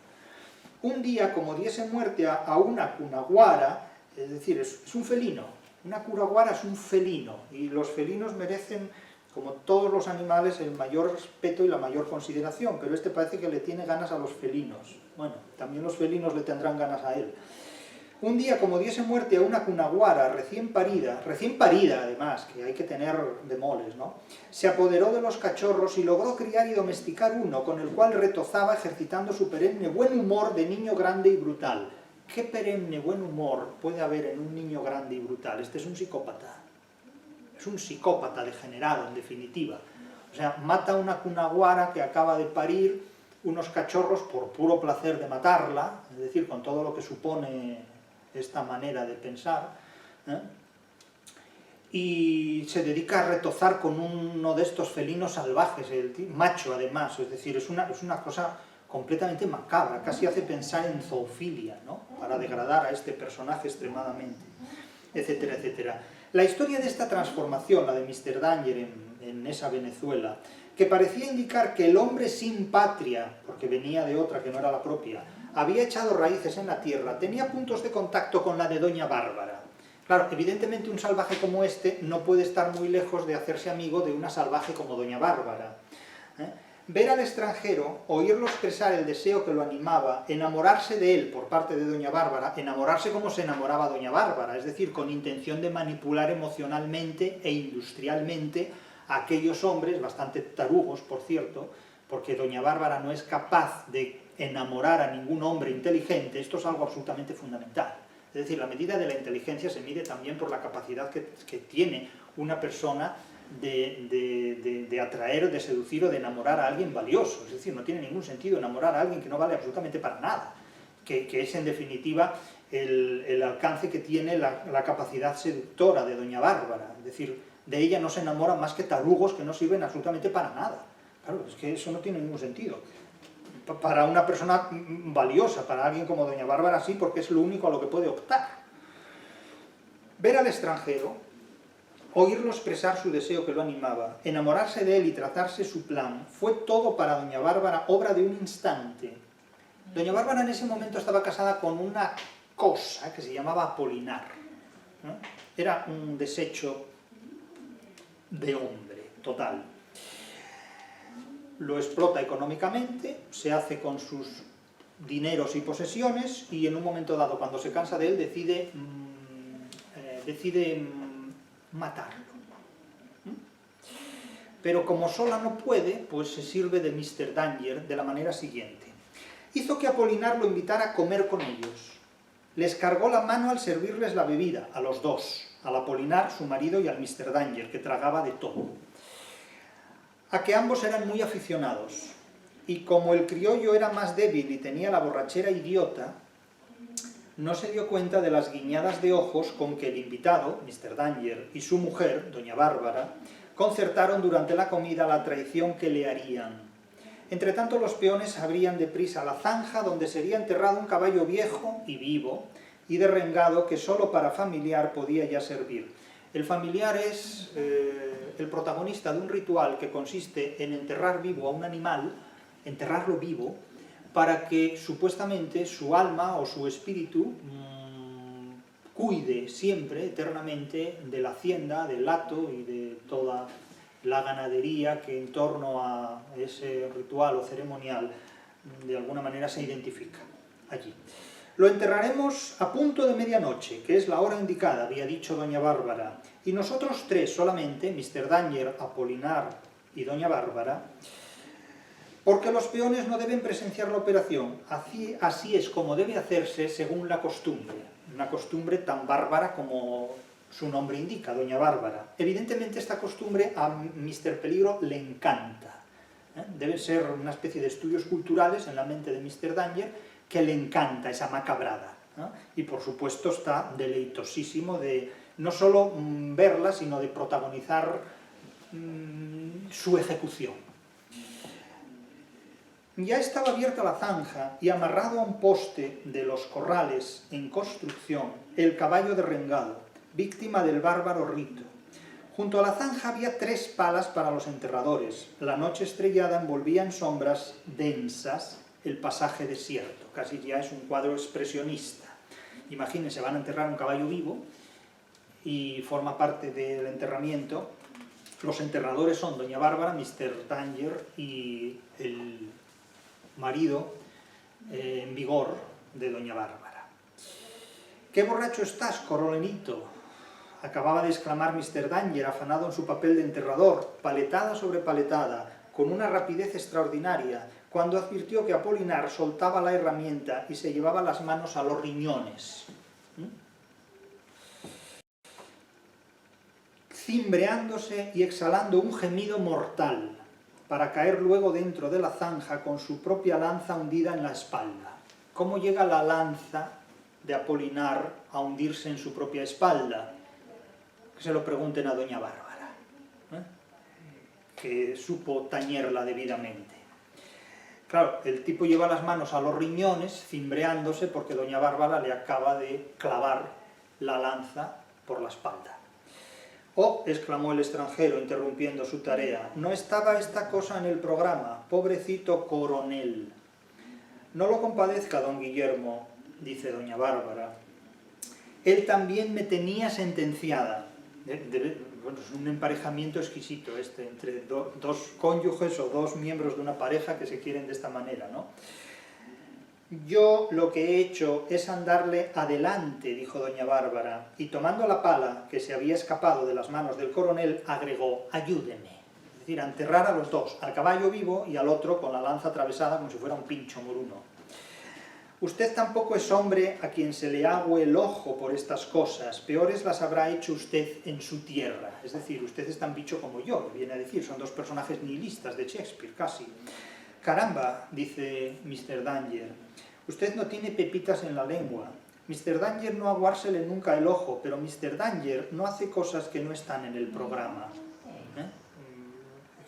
Un día, como diese muerte a una cunaguara, es decir, es un felino, una cunaguara es un felino, y los felinos merecen, como todos los animales, el mayor respeto y la mayor consideración, pero este parece que le tiene ganas a los felinos. Bueno, también los felinos le tendrán ganas a él. Un día, como diese muerte a una cunaguara recién parida además, que hay que tener demoles, ¿no? Se apoderó de los cachorros y logró criar y domesticar uno, con el cual retozaba ejercitando su perenne buen humor de niño grande y brutal. ¿Qué perenne buen humor puede haber en un niño grande y brutal? Este es un psicópata. Es un psicópata degenerado, en definitiva. O sea, mata a una cunaguara que acaba de parir unos cachorros por puro placer de matarla, es decir, con todo lo que supone esta manera de pensar, y se dedica a retozar con uno de estos felinos salvajes, macho además, es decir, es una cosa completamente macabra, casi hace pensar en zoofilia, ¿no? Para degradar a este personaje extremadamente, etcétera, etcétera. La historia de esta transformación, la de Mr. Danger en esa Venezuela, que parecía indicar que el hombre sin patria, porque venía de otra que no era la propia, había echado raíces en la tierra, tenía puntos de contacto con la de doña Bárbara. Claro, evidentemente un salvaje como este no puede estar muy lejos de hacerse amigo de una salvaje como doña Bárbara. Ver al extranjero, oírlo expresar el deseo que lo animaba, enamorarse de él por parte de doña Bárbara, enamorarse como se enamoraba doña Bárbara, es decir, con intención de manipular emocionalmente e industrialmente a aquellos hombres, bastante tarugos, por cierto, porque doña Bárbara no es capaz de enamorar a ningún hombre inteligente. Esto es algo absolutamente fundamental. Es decir, la medida de la inteligencia se mide también por la capacidad que tiene una persona de atraer, de seducir o de enamorar a alguien valioso. Es decir, no tiene ningún sentido enamorar a alguien que no vale absolutamente para nada, que es en definitiva el alcance que tiene la capacidad seductora de doña Bárbara. Es decir, de ella no se enamoran más que tarugos que no sirven absolutamente para nada. Claro, es que eso no tiene ningún sentido. Para una persona valiosa, para alguien como doña Bárbara sí, porque es lo único a lo que puede optar. Ver al extranjero, oírlo expresar su deseo que lo animaba, enamorarse de él y trazarse su plan, fue todo para doña Bárbara obra de un instante. Doña Bárbara en ese momento estaba casada con una cosa que se llamaba Apolinar, ¿no? Era un desecho de hombre, total. Lo explota económicamente, se hace con sus dineros y posesiones, y en un momento dado, cuando se cansa de él, decide matarlo. Pero como sola no puede, pues se sirve de Mr. Danger de la manera siguiente. Hizo que Apolinar lo invitara a comer con ellos. Les cargó la mano al servirles la bebida, a los dos, al Apolinar, su marido, y al Mr. Danger, que tragaba de todo. A que ambos eran muy aficionados, y como el criollo era más débil y tenía la borrachera idiota, no se dio cuenta de las guiñadas de ojos con que el invitado, Mr. Danger, y su mujer, doña Bárbara, concertaron durante la comida la traición que le harían. Entretanto, los peones abrían deprisa la zanja donde sería enterrado un caballo viejo y vivo y derrengado que solo para familiar podía ya servir. El familiar es el protagonista de un ritual que consiste en enterrar vivo a un animal, enterrarlo vivo, para que supuestamente su alma o su espíritu cuide siempre, eternamente, de la hacienda, del hato y de toda la ganadería que en torno a ese ritual o ceremonial de alguna manera se identifica allí. Lo enterraremos a punto de medianoche, que es la hora indicada, había dicho doña Bárbara, y nosotros tres solamente, Mr. Danger, Apolinar y doña Bárbara, porque los peones no deben presenciar la operación. Así es como debe hacerse según la costumbre, una costumbre tan bárbara como su nombre indica, doña Bárbara. Evidentemente esta costumbre a Mr. Peligro le encanta. Deben ser una especie de estudios culturales en la mente de Mr. Danger que le encanta esa macabrada, ¿no? Y por supuesto está deleitosísimo de no solo verla, sino de protagonizar su ejecución. Ya estaba abierta la zanja y amarrado a un poste de los corrales en construcción el caballo derrengado, víctima del bárbaro rito. Junto a la zanja había 3 palas para los enterradores. La noche estrellada envolvía en sombras densas el pasaje desierto. Casi ya es un cuadro expresionista. Imagínense, van a enterrar un caballo vivo y forma parte del enterramiento. Los enterradores son doña Bárbara, Mr. Danger y el marido en vigor de doña Bárbara. «¡Qué borracho estás, corolenito!», acababa de exclamar Mr. Danger, afanado en su papel de enterrador, paletada sobre paletada, con una rapidez extraordinaria, cuando advirtió que Apolinar soltaba la herramienta y se llevaba las manos a los riñones, cimbreándose y exhalando un gemido mortal, para caer luego dentro de la zanja con su propia lanza hundida en la espalda. ¿Cómo llega la lanza de Apolinar a hundirse en su propia espalda? Que se lo pregunten a doña Bárbara, que supo tañerla debidamente. Claro, el tipo lleva las manos a los riñones, cimbreándose, porque doña Bárbara le acaba de clavar la lanza por la espalda. O exclamó el extranjero, interrumpiendo su tarea. No estaba esta cosa en el programa, pobrecito coronel. No lo compadezca, don Guillermo, dice doña Bárbara. Él también me tenía sentenciada. Bueno, es un emparejamiento exquisito entre dos cónyuges o dos miembros de una pareja que se quieren de esta manera, ¿no? Yo lo que he hecho es andarle adelante, dijo doña Bárbara, y tomando la pala que se había escapado de las manos del coronel, agregó, ayúdeme. Es decir, a enterrar a los dos, al caballo vivo y al otro con la lanza atravesada como si fuera un pincho moruno. Usted tampoco es hombre a quien se le agüe el ojo por estas cosas, peores las habrá hecho usted en su tierra. Es decir, usted es tan bicho como yo, viene a decir, son dos personajes nihilistas de Shakespeare, casi. Caramba, dice Mr. Danger, usted no tiene pepitas en la lengua. Mr. Danger no aguársele nunca el ojo, pero Mr. Danger no hace cosas que no están en el programa.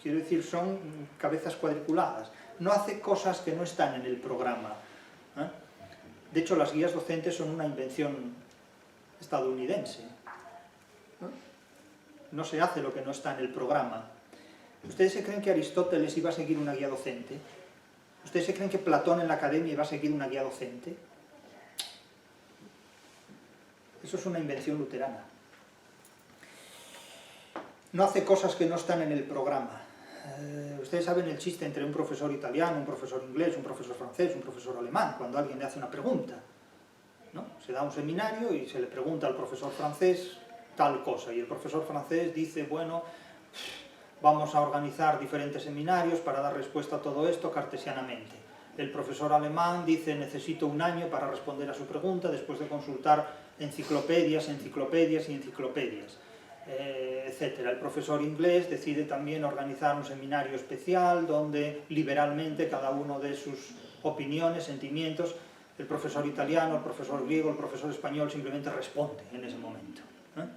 Quiero decir, son cabezas cuadriculadas. No hace cosas que no están en el programa. De hecho, las guías docentes son una invención estadounidense. No se hace lo que no está en el programa. ¿Ustedes se creen que Aristóteles iba a seguir una guía docente? ¿Ustedes se creen que Platón en la academia iba a seguir una guía docente? Eso es una invención luterana. No hace cosas que no están en el programa. Ustedes saben el chiste entre un profesor italiano, un profesor inglés, un profesor francés, un profesor alemán, cuando alguien le hace una pregunta, ¿no? Se da un seminario y se le pregunta al profesor francés tal cosa, y el profesor francés dice, bueno, vamos a organizar diferentes seminarios para dar respuesta a todo esto cartesianamente. El profesor alemán dice, necesito un año para responder a su pregunta después de consultar enciclopedias, enciclopedias y enciclopedias. Etcétera. El profesor inglés decide también organizar un seminario especial donde liberalmente cada uno de sus opiniones, sentimientos, el profesor italiano, el profesor griego, el profesor español simplemente responde en ese momento.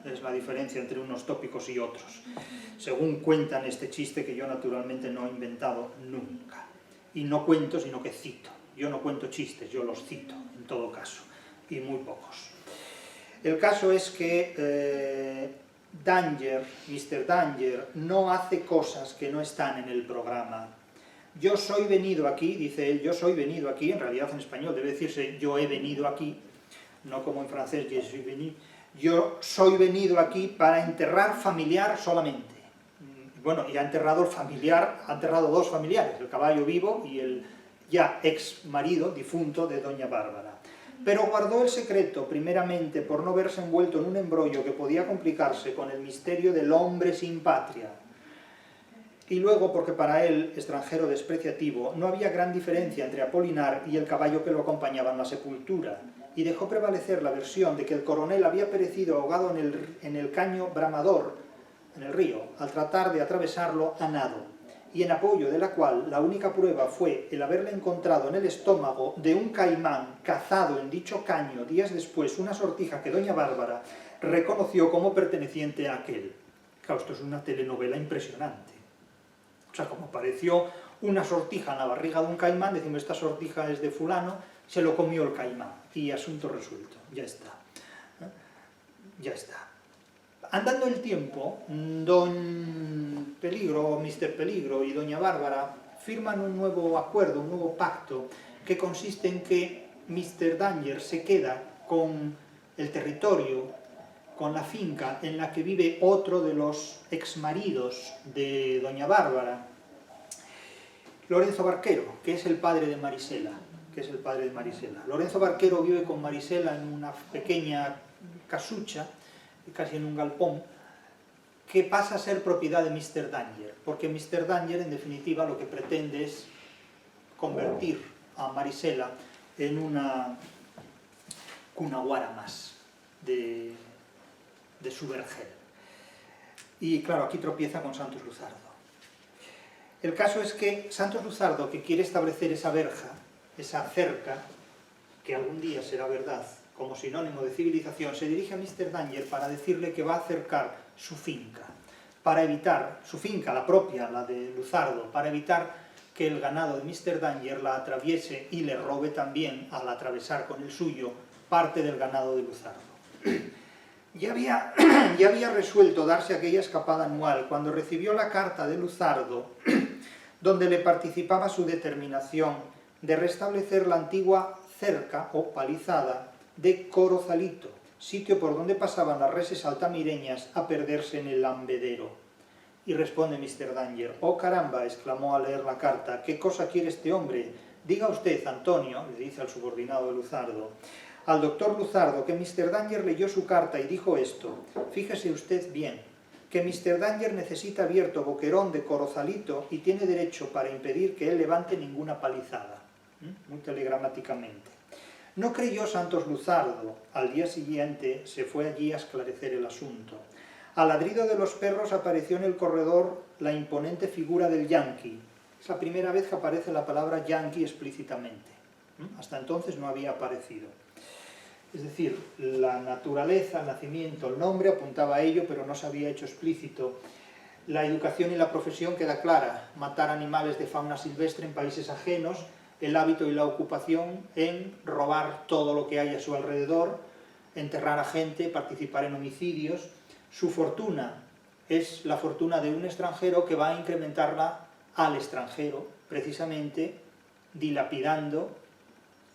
Es la diferencia entre unos tópicos y otros, según cuentan este chiste que yo naturalmente no he inventado nunca. Y no cuento, sino que cito. Yo no cuento chistes, yo los cito, en todo caso, y muy pocos. El caso es que Danger, Mr. Danger, no hace cosas que no están en el programa. Yo soy venido aquí, dice él, yo soy venido aquí, en realidad en español debe decirse yo he venido aquí, no como en francés je suis venu. Yo soy venido aquí para enterrar familiar solamente. Bueno, y ha enterrado el familiar, ha enterrado dos familiares, el caballo vivo y el ya ex marido difunto de doña Bárbara. Pero guardó el secreto, primeramente, por no verse envuelto en un embrollo que podía complicarse con el misterio del hombre sin patria. Y luego porque para él, extranjero despreciativo, no había gran diferencia entre Apolinar y el caballo que lo acompañaba en la sepultura, y dejó prevalecer la versión de que el coronel había perecido ahogado en el caño Bramador, en el río, al tratar de atravesarlo a nado, y en apoyo de la cual la única prueba fue el haberle encontrado en el estómago de un caimán cazado en dicho caño días después una sortija que doña Bárbara reconoció como perteneciente a aquel. Claro, esto es una telenovela impresionante. O sea, como apareció una sortija en la barriga de un caimán, decimos, esta sortija es de fulano, se lo comió el caimán, y asunto resuelto, ya está. Ya está. Andando el tiempo, don Peligro, Mr. Peligro y doña Bárbara firman un nuevo acuerdo, un nuevo pacto, que consiste en que Mr. Danger se queda con el territorio, con la finca en la que vive otro de los exmaridos de doña Bárbara, Lorenzo Barquero, que es el padre de Marisela. Lorenzo Barquero vive con Marisela en una pequeña casucha, casi en un galpón, que pasa a ser propiedad de Mr. Danger, porque Mr. Danger, en definitiva, lo que pretende es convertir a Marisela en una cunaguara más de su vergel. Y claro, aquí tropieza con Santos Luzardo. El caso es que Santos Luzardo, que quiere establecer esa verja, esa cerca, que algún día será verdad, como sinónimo de civilización, se dirige a Mr. Danger para decirle que va a acercar su finca, para evitar, su finca, la propia, la de Luzardo, para evitar que el ganado de Mr. Danger la atraviese y le robe también, al atravesar con el suyo, parte del ganado de Luzardo. ya había resuelto darse aquella escapada anual cuando recibió la carta de Luzardo, donde le participaba su determinación de restablecer la antigua cerca o palizada de Corozalito, sitio por donde pasaban las reses altamireñas a perderse en el Lambedero. Y responde Mr. Danger: «Oh caramba», exclamó al leer la carta, «¿qué cosa quiere este hombre? Diga usted, Antonio», le dice al subordinado de Luzardo, al doctor Luzardo, que Mr. Danger leyó su carta y dijo esto: «Fíjese usted bien, que Mr. Danger necesita abierto boquerón de Corozalito y tiene derecho para impedir que él levante ninguna palizada». Muy telegramáticamente. No creyó Santos Luzardo. Al día siguiente se fue allí a esclarecer el asunto. Al ladrido de los perros apareció en el corredor la imponente figura del yanqui. Es la primera vez que aparece la palabra yanqui explícitamente. Hasta entonces no había aparecido. Es decir, la naturaleza, el nacimiento, el nombre apuntaba a ello, pero no se había hecho explícito. La educación y la profesión queda clara: matar animales de fauna silvestre en países ajenos, el hábito y la ocupación en robar todo lo que hay a su alrededor, enterrar a gente, participar en homicidios. Su fortuna es la fortuna de un extranjero que va a incrementarla al extranjero, precisamente dilapidando,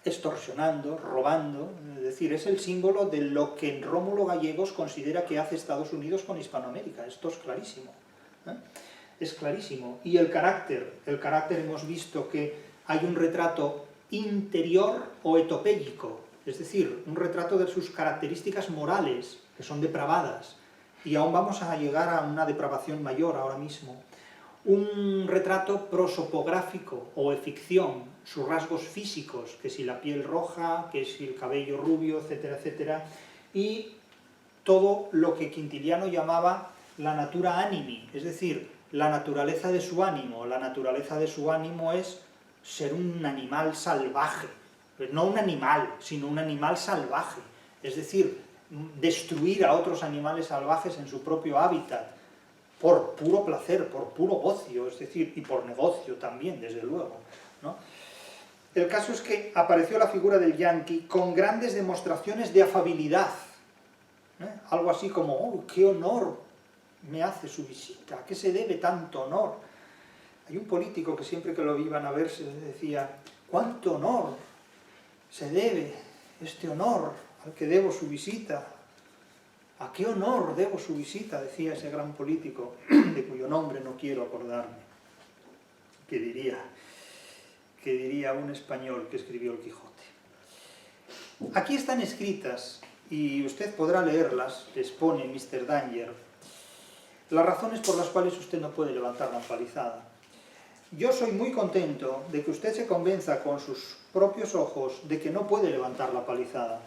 extorsionando, robando. Es decir, es el símbolo de lo que Rómulo Gallegos considera que hace Estados Unidos con Hispanoamérica. Esto es clarísimo. Es clarísimo. Y el carácter hemos visto que hay un retrato interior o etopéyico, es decir, un retrato de sus características morales, que son depravadas, y aún vamos a llegar a una depravación mayor ahora mismo. Un retrato prosopográfico o de ficción, sus rasgos físicos, que si la piel roja, que si el cabello rubio, etcétera, etcétera, y todo lo que Quintiliano llamaba la natura animi, es decir, la naturaleza de su ánimo. La naturaleza de su ánimo es ser un animal salvaje, no un animal, sino un animal salvaje, es decir, destruir a otros animales salvajes en su propio hábitat, por puro placer, por puro ocio, es decir, y por negocio también, desde luego, ¿no? El caso es que apareció la figura del yanqui con grandes demostraciones de afabilidad, algo así como: «Oh, qué honor me hace su visita, ¿a qué se debe tanto honor?». Hay un político que siempre que lo iban a ver se decía: «¿Cuánto honor se debe este honor al que debo su visita? ¿A qué honor debo su visita?», decía ese gran político, de cuyo nombre no quiero acordarme. ¿Qué diría un español que escribió el Quijote? Aquí están escritas, y usted podrá leerlas, les pone Mr. Danger, las razones por las cuales usted no puede levantar la empalizada. Yo soy muy contento de que usted se convenza con sus propios ojos de que no puede levantar la palizada.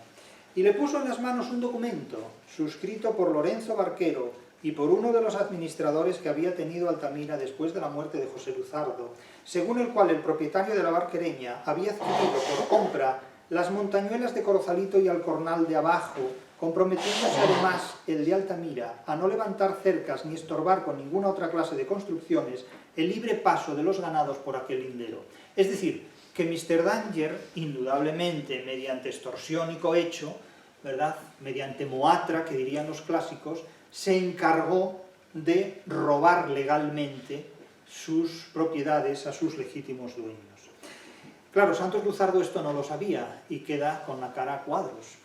Y le puso en las manos un documento, suscrito por Lorenzo Barquero y por uno de los administradores que había tenido Altamira después de la muerte de José Luzardo, según el cual el propietario de la barquereña había adquirido por compra las montañuelas de Corozalito y Alcornal de abajo, comprometiéndose además el de Altamira a no levantar cercas ni estorbar con ninguna otra clase de construcciones el libre paso de los ganados por aquel lindero. Es decir, que Mr. Danger, indudablemente mediante extorsión y cohecho, ¿verdad?, mediante moatra, que dirían los clásicos, se encargó de robar legalmente sus propiedades a sus legítimos dueños. Claro, Santos Luzardo esto no lo sabía y queda con la cara a cuadros.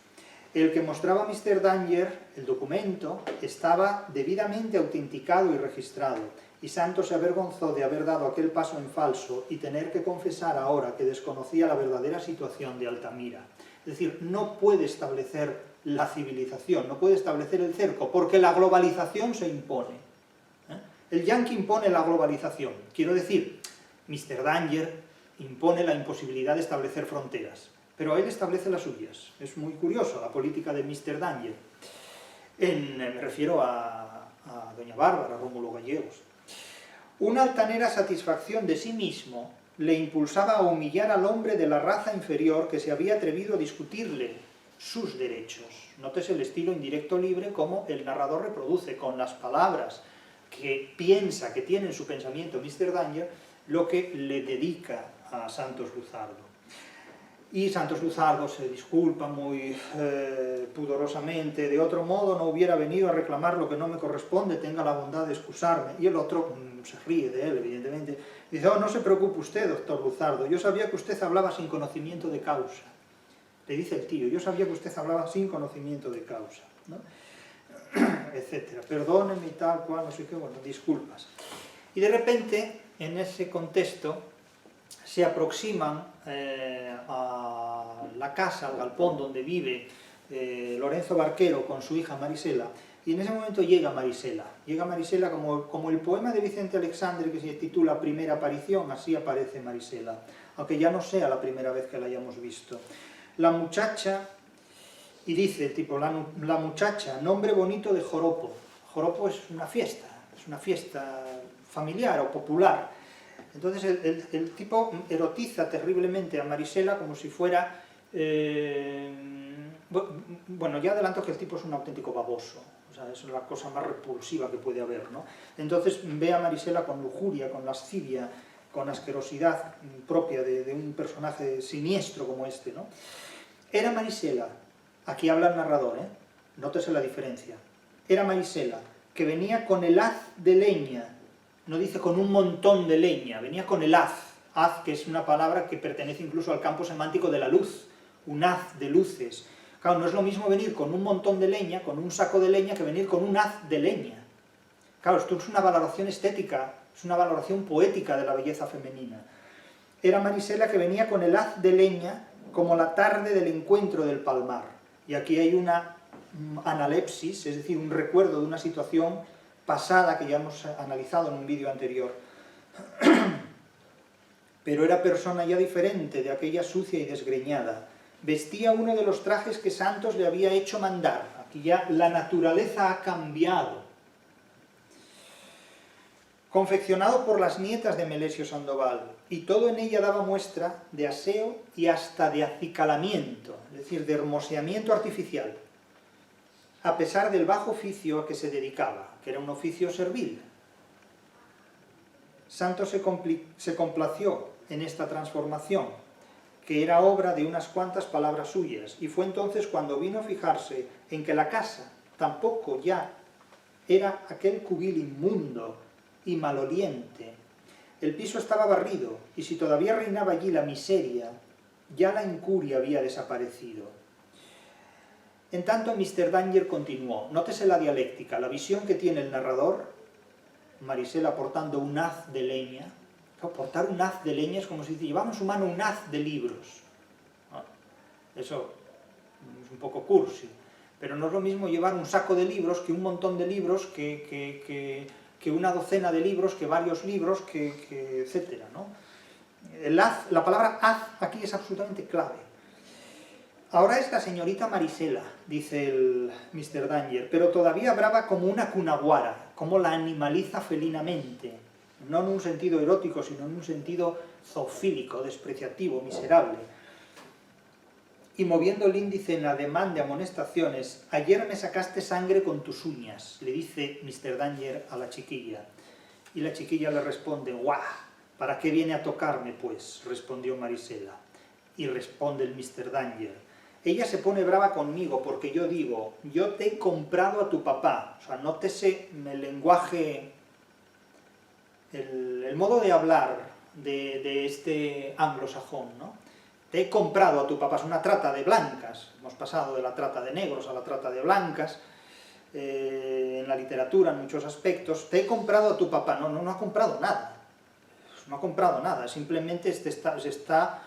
El que mostraba Mr. Danger, el documento, estaba debidamente autenticado y registrado, y Santos se avergonzó de haber dado aquel paso en falso y tener que confesar ahora que desconocía la verdadera situación de Altamira. Es decir, no puede establecer la civilización, no puede establecer el cerco, porque la globalización se impone. El yanqui impone la globalización. Quiero decir, Mr. Danger impone la imposibilidad de establecer fronteras, pero él establece las suyas. Es muy curioso la política de Mr. Danger. Me refiero a doña Bárbara, a Rómulo Gallegos. Una altanera satisfacción de sí mismo le impulsaba a humillar al hombre de la raza inferior que se había atrevido a discutirle sus derechos. Nótese el estilo indirecto libre como el narrador reproduce con las palabras que piensa, que tiene en su pensamiento Mr. Danger, lo que le dedica a Santos Luzardo. Y Santos Luzardo se disculpa muy pudorosamente: de otro modo no hubiera venido a reclamar lo que no me corresponde, tenga la bondad de excusarme. Y el otro se ríe de él, evidentemente. Dice: oh, no se preocupe usted, doctor Luzardo, yo sabía que usted hablaba sin conocimiento de causa. Le dice el tío: yo sabía que usted hablaba sin conocimiento de causa, ¿no? Etcétera. Perdóneme y tal cual, no sé qué, bueno, disculpas. Y de repente, en ese contexto, se aproximan a la casa, al galpón donde vive Lorenzo Barquero con su hija Marisela, y en ese momento llega Marisela como el poema de Vicente Alexandre que se titula Primera aparición, así aparece Marisela, aunque ya no sea la primera vez que la hayamos visto. La muchacha, y dice el tipo, la muchacha, nombre bonito de joropo. Joropo es una fiesta familiar o popular. Entonces el tipo erotiza terriblemente a Marisela como si fuera... bueno, ya adelanto que el tipo es un auténtico baboso. O sea, es la cosa más repulsiva que puede haber, ¿no? Entonces ve a Marisela con lujuria, con lascivia, con asquerosidad propia de un personaje siniestro como este, ¿no? Era Marisela, aquí habla el narrador, nótese la diferencia. Era Marisela, que venía con el haz de leña. No dice con un montón de leña, venía con el haz. Haz, que es una palabra que pertenece incluso al campo semántico de la luz, un haz de luces. Claro, no es lo mismo venir con un montón de leña, con un saco de leña, que venir con un haz de leña. Claro, esto es una valoración estética, es una valoración poética de la belleza femenina. Era Marisela que venía con el haz de leña como la tarde del encuentro del palmar. Y aquí hay una analepsis, es decir, un recuerdo de una situación pasada que ya hemos analizado en un vídeo anterior. Pero era persona ya diferente de aquella sucia y desgreñada. Vestía uno de los trajes que Santos le había hecho mandar. Aquí ya la naturaleza ha cambiado. Confeccionado por las nietas de Melesio Sandoval, y todo en ella daba muestra de aseo y hasta de acicalamiento, es decir, de hermoseamiento artificial, a pesar del bajo oficio a que se dedicaba, que era un oficio servil. Santos se complació en esta transformación, que era obra de unas cuantas palabras suyas, y fue entonces cuando vino a fijarse en que la casa tampoco ya era aquel cubil inmundo y maloliente. El piso estaba barrido, y si todavía reinaba allí la miseria, ya la incuria había desaparecido. En tanto, Mr. Danger continuó. Nótese la dialéctica, la visión que tiene el narrador, Marisela portando un haz de leña. Portar un haz de leña es como si dice, llevaba en su mano un haz de libros. Eso es un poco cursi, pero no es lo mismo llevar un saco de libros que un montón de libros, que una docena de libros, que varios libros, etcétera, ¿no? El haz, la palabra haz aquí es absolutamente clave. Ahora es la señorita Marisela, dice el Mr. Danger, pero todavía brava como una cunaguara, como la animaliza felinamente, no en un sentido erótico, sino en un sentido zoofílico, despreciativo, miserable. Y moviendo el índice en ademán de amonestaciones, ayer me sacaste sangre con tus uñas, le dice Mr. Danger a la chiquilla. Y la chiquilla le responde, ¡guau! ¿Para qué viene a tocarme, pues?, respondió Marisela. Y responde el Mr. Danger, ella se pone brava conmigo porque yo digo, yo te he comprado a tu papá. O sea, nótese el lenguaje, el modo de hablar de este anglosajón, ¿no? Te he comprado a tu papá, es una trata de blancas. Hemos pasado de la trata de negros a la trata de blancas, en la literatura, en muchos aspectos. Te he comprado a tu papá. No ha comprado nada. No ha comprado nada, simplemente se está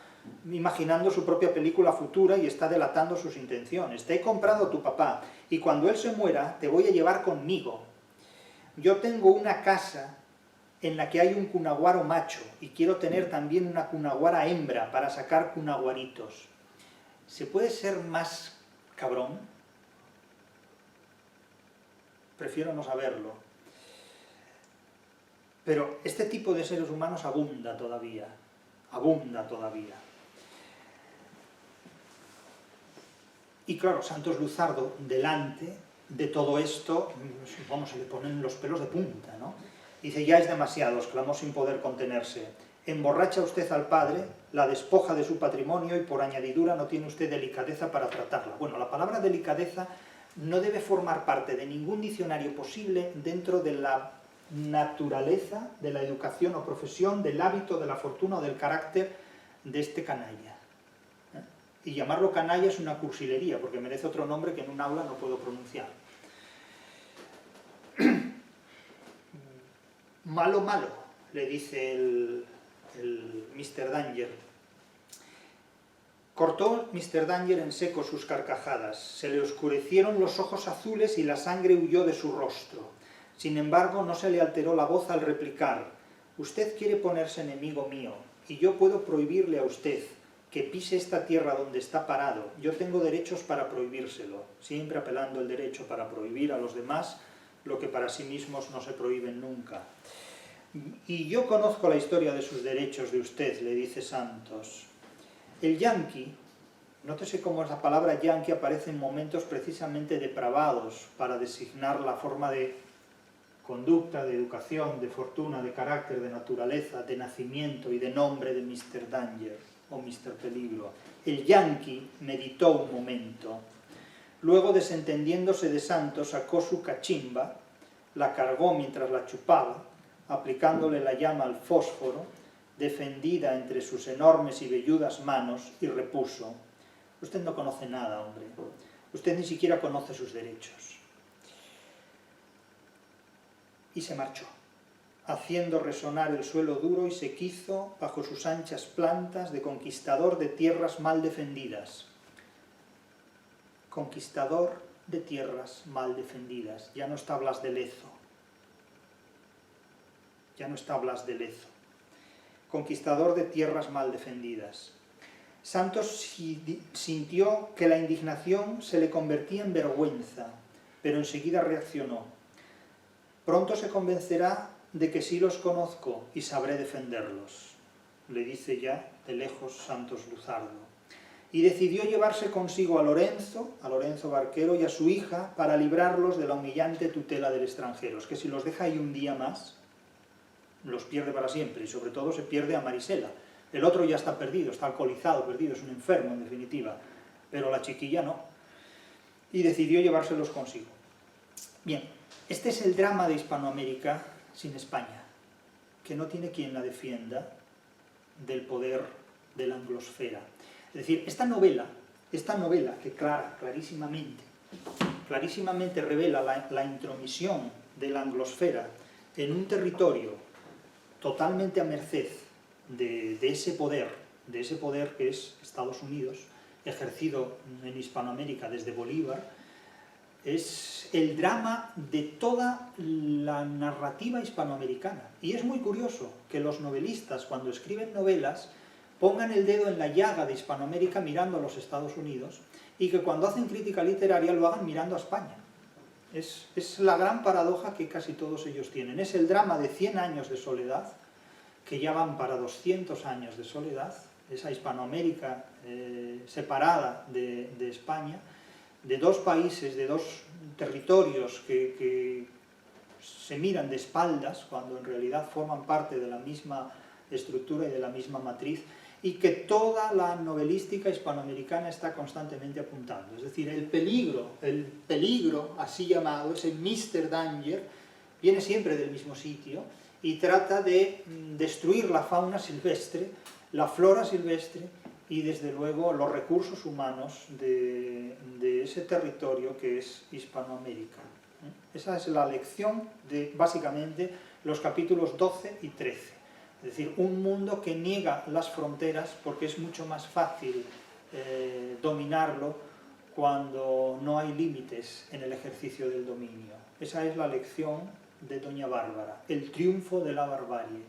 imaginando su propia película futura y está delatando sus intenciones. Te he comprado a tu papá, y cuando él se muera, te voy a llevar conmigo. Yo tengo una casa en la que hay un cunaguaro macho, y quiero tener también una cunaguara hembra para sacar cunaguaritos. ¿Se puede ser más cabrón? Prefiero no saberlo. Pero este tipo de seres humanos abunda todavía. Abunda todavía. Y claro, Santos Luzardo, delante de todo esto, vamos, se le ponen los pelos de punta, ¿no? Dice, ya es demasiado, exclamó sin poder contenerse. emborracha usted al padre, la despoja de su patrimonio y por añadidura no tiene usted delicadeza para tratarla. Bueno, la palabra delicadeza no debe formar parte de ningún diccionario posible dentro de la naturaleza de la educación o profesión, del hábito, de la fortuna o del carácter de este canalla. Y llamarlo canalla es una cursilería, porque merece otro nombre que en un aula no puedo pronunciar. Malo, malo, le dice el Mr. Danger. Cortó Mr. Danger en seco sus carcajadas, se le oscurecieron los ojos azules y la sangre huyó de su rostro. Sin embargo, no se le alteró la voz al replicar: usted quiere ponerse enemigo mío, y yo puedo prohibirle a usted que pise esta tierra donde está parado. Yo tengo derechos para prohibírselo, siempre apelando el derecho para prohibir a los demás lo que para sí mismos no se prohíben nunca. Y yo conozco la historia de sus derechos de usted, le dice Santos. El yanqui, nótese cómo esa palabra yanqui aparece en momentos precisamente depravados para designar la forma de conducta, de educación, de fortuna, de carácter, de naturaleza, de nacimiento y de nombre de Mr. Danger o Mr. Peligro. El yanqui meditó un momento. Luego, desentendiéndose de Santos, sacó su cachimba, la cargó mientras la chupaba, aplicándole la llama al fósforo, defendida entre sus enormes y velludas manos, y repuso: usted no conoce nada, hombre. Usted ni siquiera conoce sus derechos. Y se marchó, haciendo resonar el suelo duro y sequizo bajo sus anchas plantas de conquistador de tierras mal defendidas. Conquistador de tierras mal defendidas. Ya no está Blas de Lezo. Ya no está Blas de Lezo. Conquistador de tierras mal defendidas. Santos sintió que la indignación se le convertía en vergüenza, pero enseguida reaccionó. Pronto se convencerá de que sí los conozco y sabré defenderlos, le dice ya de lejos Santos Luzardo. Y decidió llevarse consigo a Lorenzo Barquero y a su hija para librarlos de la humillante tutela del extranjero. Es que si los deja ahí un día más, los pierde para siempre, y sobre todo se pierde a Marisela. El otro ya está perdido, está alcoholizado, perdido, es un enfermo en definitiva, pero la chiquilla no. Y decidió llevárselos consigo. Bien, este es el drama de Hispanoamérica sin España, que no tiene quien la defienda del poder de la anglosfera. Es decir, esta novela que clarísimamente revela la intromisión de la anglosfera en un territorio totalmente a merced de ese poder que es Estados Unidos, ejercido en Hispanoamérica desde Bolívar, es el drama de toda la narrativa hispanoamericana. Y es muy curioso que los novelistas, cuando escriben novelas, pongan el dedo en la llaga de Hispanoamérica mirando a los Estados Unidos, y que cuando hacen crítica literaria lo hagan mirando a España. Es la gran paradoja que casi todos ellos tienen. Es el drama de 100 años de soledad, que ya van para 200 años de soledad, esa Hispanoamérica separada de España, de dos países, de dos territorios que se miran de espaldas, cuando en realidad forman parte de la misma estructura y de la misma matriz, y que toda la novelística hispanoamericana está constantemente apuntando. Es decir, el peligro así llamado, ese Mr. Danger, viene siempre del mismo sitio y trata de destruir la fauna silvestre, la flora silvestre y desde luego los recursos humanos de ese territorio que es Hispanoamérica. Esa es la lección de, básicamente, los capítulos 12 y 13. Es decir, un mundo que niega las fronteras porque es mucho más fácil dominarlo cuando no hay límites en el ejercicio del dominio. Esa es la lección de Doña Bárbara, el triunfo de la barbarie.